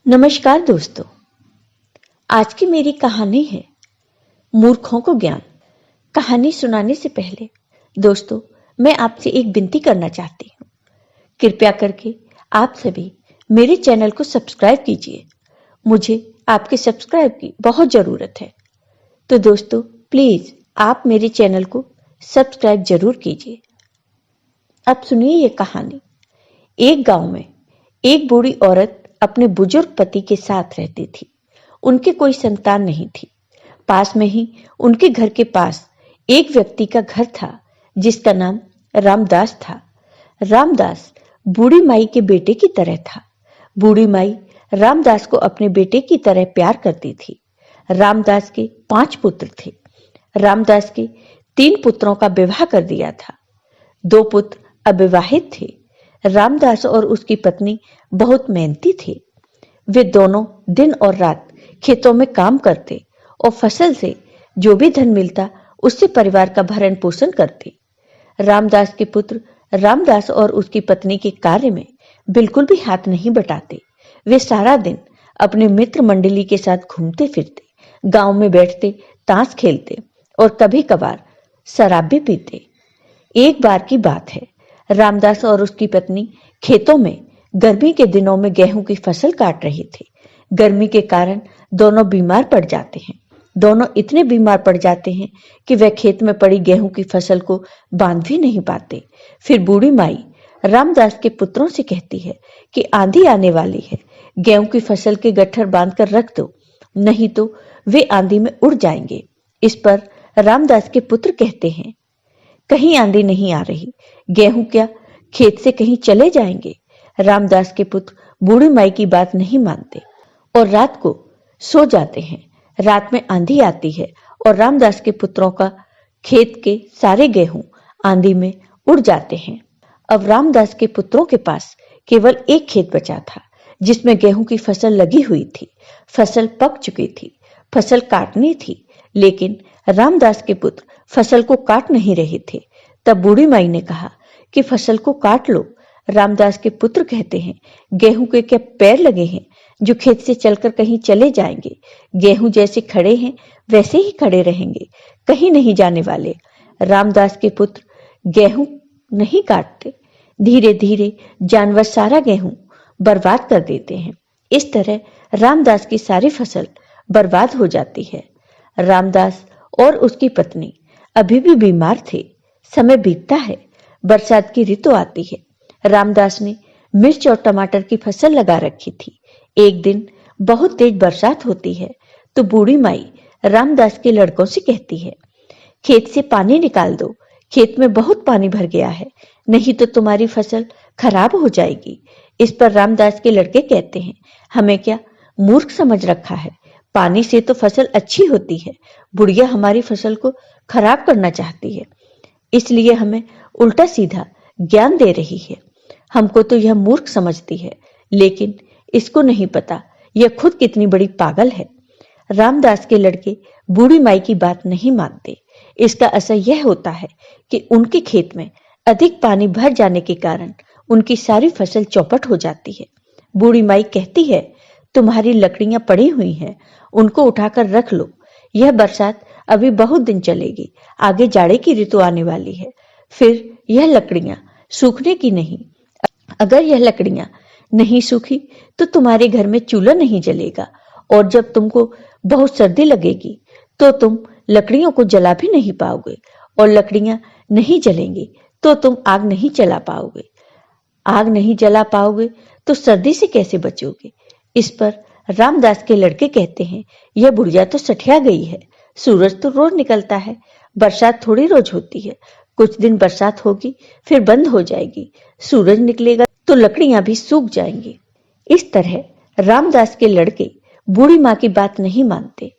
नमस्कार दोस्तों, आज की मेरी कहानी है मूर्खों को ज्ञान। कहानी सुनाने से पहले दोस्तों मैं आपसे एक विनती करना चाहती हूँ। कृपया करके आप सभी मेरे चैनल को सब्सक्राइब कीजिए। मुझे आपके सब्सक्राइब की बहुत ज़रूरत है। तो दोस्तों प्लीज़ आप मेरे चैनल को सब्सक्राइब जरूर कीजिए। अब सुनिए ये कहानी। एक गांव में एक बूढ़ी औरत अपने बुजुर्ग पति के साथ रहती थी। उनके कोई संतान नहीं थी। पास में ही उनके घर के पास एक व्यक्ति का घर था जिसका नाम रामदास था। रामदास बूढ़ी माई के बेटे की तरह था। बूढ़ी माई रामदास को अपने बेटे की तरह प्यार करती थी। रामदास के 5 पुत्र थे। रामदास के 3 पुत्रों का विवाह कर दिया था। 2 पुत्र अविवाहित थे। रामदास और उसकी पत्नी बहुत मेहनती थे। वे दोनों दिन और रात खेतों में काम करते और फसल से जो भी धन मिलता उससे परिवार का भरण पोषण करते। रामदास के पुत्र रामदास और उसकी पत्नी के कार्य में बिल्कुल भी हाथ नहीं बटाते। वे सारा दिन अपने मित्र मंडली के साथ घूमते फिरते, गांव में बैठते, ताश खेलते और कभी कभार शराब भी पीते। एक बार की बात है, रामदास और उसकी पत्नी खेतों में गर्मी के दिनों में गेहूं की फसल काट रहे थे। गर्मी के कारण दोनों बीमार पड़ जाते हैं। दोनों इतने बीमार पड़ जाते हैं कि वह खेत में पड़ी गेहूं की फसल को बांध भी नहीं पाते। फिर बूढ़ी माई रामदास के पुत्रों से कहती है कि आंधी आने वाली है, गेहूं की फसल के गट्ठर बांध कर रख दो, नहीं तो वे आंधी में उड़ जाएंगे। इस पर रामदास के पुत्र कहते हैं, कहीं आंधी नहीं आ रही, गेहूं क्या खेत से कहीं चले जाएंगे। रामदास के पुत्र बूढ़ी माई की बात नहीं मानते और रात को सो जाते हैं। रात में आंधी आती है और रामदास के पुत्रों का खेत के सारे गेहूं आंधी में उड़ जाते हैं। अब रामदास के पुत्रों के पास केवल एक खेत बचा था जिसमें गेहूं की फसल लगी हुई थी। फसल पक चुकी थी, फसल काटनी थी, लेकिन रामदास के पुत्र फसल को काट नहीं रहे थे। तब बूढ़ी माई ने कहा कि फसल को काट लो। रामदास के पुत्र कहते हैं, गेहूं के क्या पैर लगे हैं जो खेत से चलकर कहीं चले जाएंगे। गेहूं जैसे खड़े हैं वैसे ही खड़े रहेंगे, कहीं नहीं जाने वाले। रामदास के पुत्र गेहूं नहीं काटते। धीरे धीरे जानवर सारा गेहूं बर्बाद कर देते हैं। इस तरह रामदास की सारी फसल बर्बाद हो जाती है। रामदास और उसकी पत्नी अभी भी बीमार थे। समय बीतता है, बरसात की ऋतु आती है। रामदास ने मिर्च और टमाटर की फसल लगा रखी थी। एक दिन बहुत तेज बरसात होती है तो बूढ़ी माई रामदास के लड़कों से कहती है, खेत से पानी निकाल दो, खेत में बहुत पानी भर गया है, नहीं तो तुम्हारी फसल खराब हो जाएगी। इस पर रामदास के लड़के कहते हैं, हमें क्या मूर्ख समझ रखा है, पानी से तो फसल अच्छी होती है। बुढ़िया हमारी फसल को खराब करना चाहती है, इसलिए हमें उल्टा सीधा ज्ञान दे रही है। हमको तो यह मूर्ख समझती है, लेकिन इसको नहीं पता यह खुद कितनी बड़ी पागल है। रामदास के लड़के बूढ़ी माई की बात नहीं मानते। इसका असर यह होता है कि उनके खेत में अधिक पानी भर जाने के कारण उनकी सारी फसल चौपट हो जाती है। बूढ़ी माई कहती है, तुम्हारी लकड़ियां पड़ी हुई हैं, उनको उठाकर रख लो। यह बरसात अभी बहुत दिन चलेगी, आगे जाड़े की ऋतु आने वाली है। फिर यह लकड़ियां सूखने की नहीं। अगर यह लकड़ियां नहीं सूखी तो तुम्हारे घर में चूल्हा नहीं जलेगा, और जब तुमको बहुत सर्दी लगेगी तो तुम लकड़ियों को जला भी नहीं पाओगे, और लकड़ियां नहीं जलेंगी तो तुम आग नहीं जला पाओगे। आग नहीं जला पाओगे तो सर्दी से कैसे बचोगे। इस पर रामदास के लड़के कहते हैं, यह बुढ़िया तो सठिया गई है। सूरज तो रोज निकलता है, बरसात थोड़ी रोज होती है। कुछ दिन बरसात होगी फिर बंद हो जाएगी, सूरज निकलेगा तो लकड़ियां भी सूख जाएंगी। इस तरह रामदास के लड़के बूढ़ी माँ की बात नहीं मानते।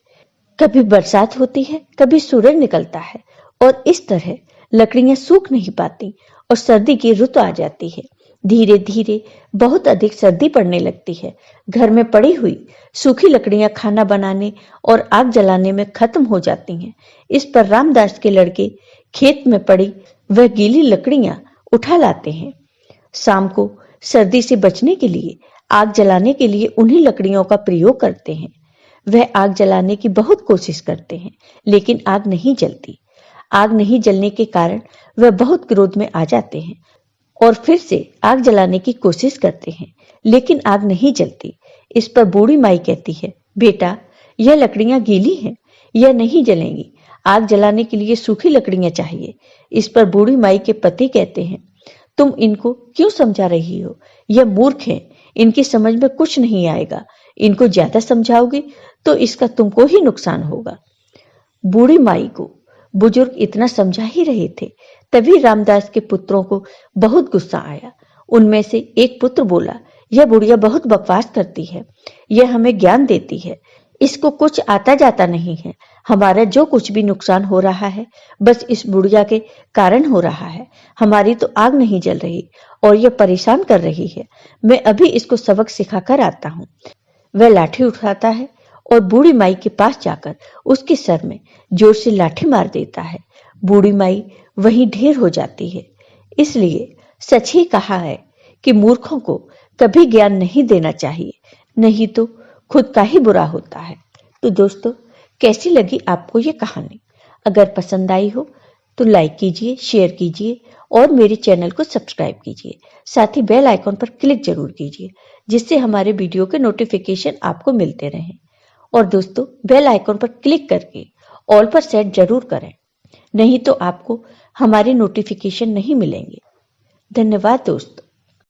कभी बरसात होती है, कभी सूरज निकलता है, और इस तरह लकड़ियां सूख नहीं पाती और सर्दी की ऋतु आ जाती है। धीरे धीरे बहुत अधिक सर्दी पड़ने लगती है। घर में पड़ी हुई सूखी लकड़ियां खाना बनाने और आग जलाने में खत्म हो जाती हैं। इस पर रामदास के लड़के खेत में पड़ी वह गीली लकड़ियां उठा लाते हैं। शाम को सर्दी से बचने के लिए आग जलाने के लिए उन्हीं लकड़ियों का प्रयोग करते हैं। वह आग जलाने की बहुत कोशिश करते हैं, लेकिन आग नहीं जलती। आग नहीं जलने के कारण वह बहुत क्रोध में आ जाते हैं और फिर से आग जलाने की कोशिश करते हैं, लेकिन आग नहीं जलती। इस पर बूढ़ी माई कहती है, बेटा, यह लकड़ियां गीली हैं, यह नहीं जलेंगी। आग जलाने के लिए सूखी लकड़ियां चाहिए। इस पर बूढ़ी माई के पति कहते हैं, तुम इनको क्यों समझा रही हो? यह मूर्ख हैं, इनकी समझ में कुछ नहीं आएगा। इनको ज्यादा समझाओगी तो इसका तुमको ही नुकसान होगा। बूढ़ी माई को बुजुर्ग इतना समझा ही रहे थे, तभी रामदास के पुत्रों को बहुत गुस्सा आया। उनमें से एक पुत्र बोला, यह बुढ़िया बहुत बकवास करती है, यह हमें ज्ञान देती है, इसको कुछ आता जाता नहीं है। हमारा जो कुछ भी नुकसान हो रहा है बस इस बुढ़िया के कारण हो रहा है। हमारी तो आग नहीं जल रही और यह परेशान कर रही है। मैं अभी इसको सबक सिखाकर आता हूँ। वह लाठी उठाता है और बूढ़ी माई के पास जाकर उसके सर में जोर से लाठी मार देता है। बूढ़ी माई वहीं ढेर हो जाती है। इसलिए सच ही कहा है कि मूर्खों को कभी ज्ञान नहीं देना चाहिए, नहीं तो खुद का ही बुरा होता है। तो दोस्तों, कैसी लगी आपको ये कहानी? अगर पसंद आई हो तो लाइक कीजिए, शेयर कीजिए और मेरे चैनल को सब्सक्राइब कीजिए। साथ ही बेल आइकॉन पर क्लिक जरूर कीजिए, जिससे हमारे वीडियो के नोटिफिकेशन आपको मिलते रहें। और दोस्तों, बेल आइकॉन पर क्लिक करके ऑल पर सेट जरूर करें, नहीं तो आपको हमारे नोटिफिकेशन नहीं मिलेंगे। धन्यवाद दोस्तों।